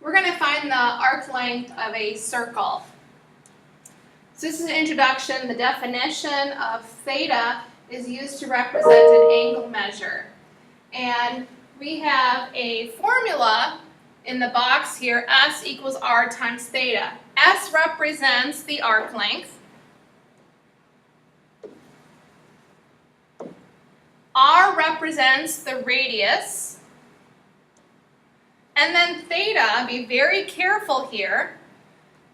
We're going to find the arc length of a circle. So this is an introduction. The definition of theta is used to represent an angle measure. And we have a formula in the box here, S equals R times theta. S represents the arc length. R represents the radius. And then theta, be very careful here.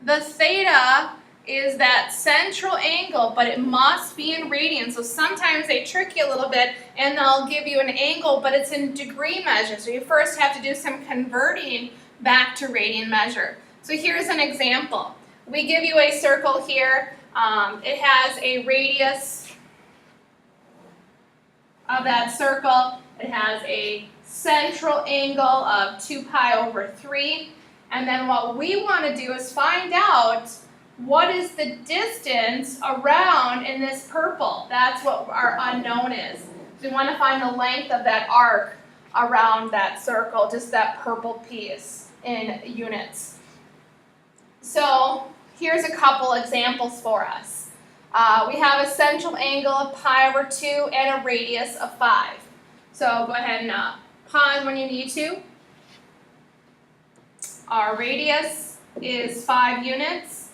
The theta is that central angle, but it must be in radians. So sometimes they trick you a little bit and they'll give you an angle, but it's in degree measure. So you first have to do some converting back to radian measure. So here's an example. We give you a circle here. It has a radius of that circle. It has a central angle of 2 pi over 3. And then what we want to do is find out what is the distance around in this purple. That's what our unknown is. So we want to find the length of that arc around that circle, just that purple piece in units. So here's a couple examples for us. We have a central angle of pi over 2 and a radius of 5. So go ahead and pause when you need to. Our radius is 5 units.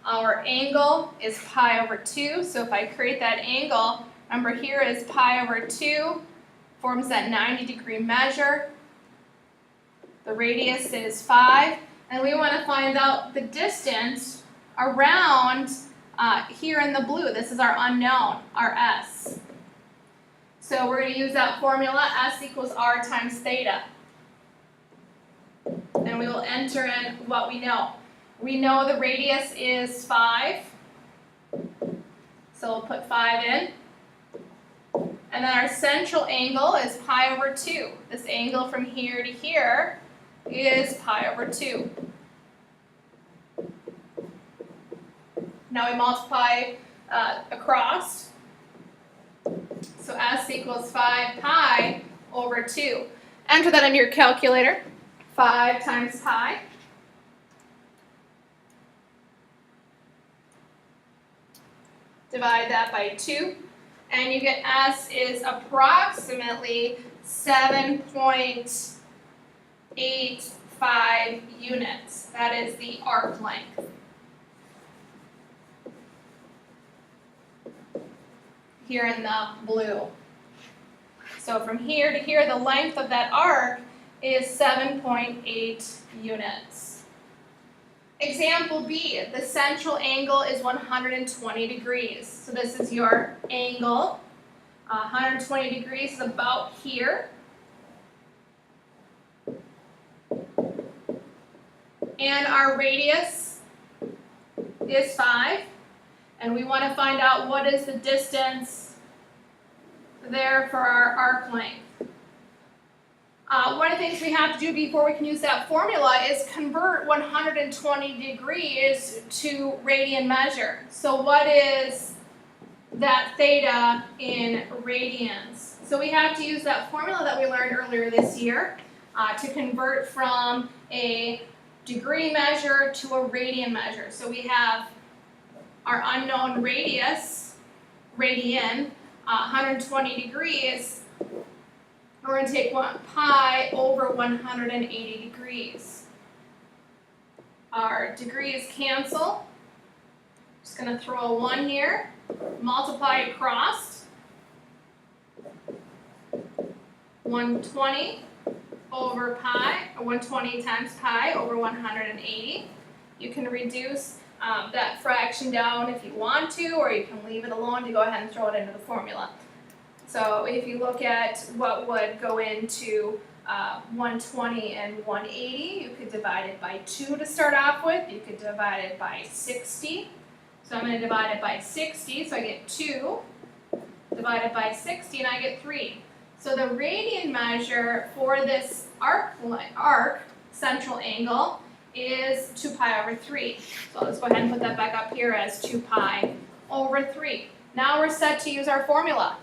Our angle is pi over 2. So if I create that angle, remember here is pi over 2, forms that 90-degree measure. The radius is 5. And we want to find out the distance around here in the blue. This is our unknown, our S. So we're going to use that formula, S equals R times theta. And we will enter in what we know. We know the radius is 5. So we'll put 5 in. And then our central angle is pi over 2. This angle from here to here is pi over 2. Now we multiply across. So S equals 5 pi over 2. Enter that into your calculator. 5 times pi. Divide that by 2. And you get S is approximately 7.85 units. That is the arc length. Here in the blue. So from here to here, the length of that arc is 7.8 units. Example B, the central angle is 120 degrees. So this is your angle. 120 degrees is about here. And our radius is 5. And we want to find out what is the distance there for our arc length. One of the things we have to do before we can use that formula is convert 120 degrees to radian measure. So what is that theta in radians? So we have to use that formula that we learned earlier this year to convert from a degree measure to a radian measure. So we have our unknown radius, radian, 120 degrees. We're going to take pi over 180 degrees. Our degrees cancel. Just going to throw a 1 here. Multiply across. 120 over pi, or 120 times pi over 180. You can reduce that fraction down if you want to, or you can leave it alone to go ahead and throw it into the formula. So if you look at what would go into 120 and 180, you could divide it by 2 to start off with. You could divide it by 60. So I'm going to divide it by 60, so I get 2. Divide it by 60, and I get 3. So the radian measure for this arc central angle is 2 pi over 3. So let's go ahead and put that back up here as 2 pi over 3. Now we're set to use our formula.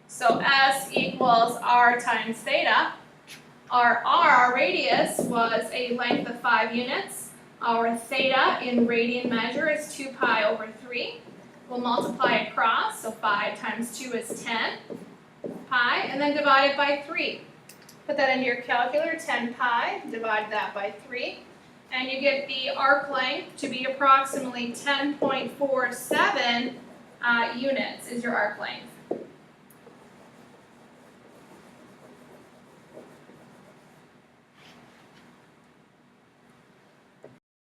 So S equals R times theta. our radius, was a length of 5 units. Our theta in radian measure is 2 pi over 3. We'll multiply across, so 5 times 2 is 10 pi, and then divide it by 3. Put that into your calculator, 10 pi, divide that by 3, and you get the arc length to be approximately 10.47 units is your arc length.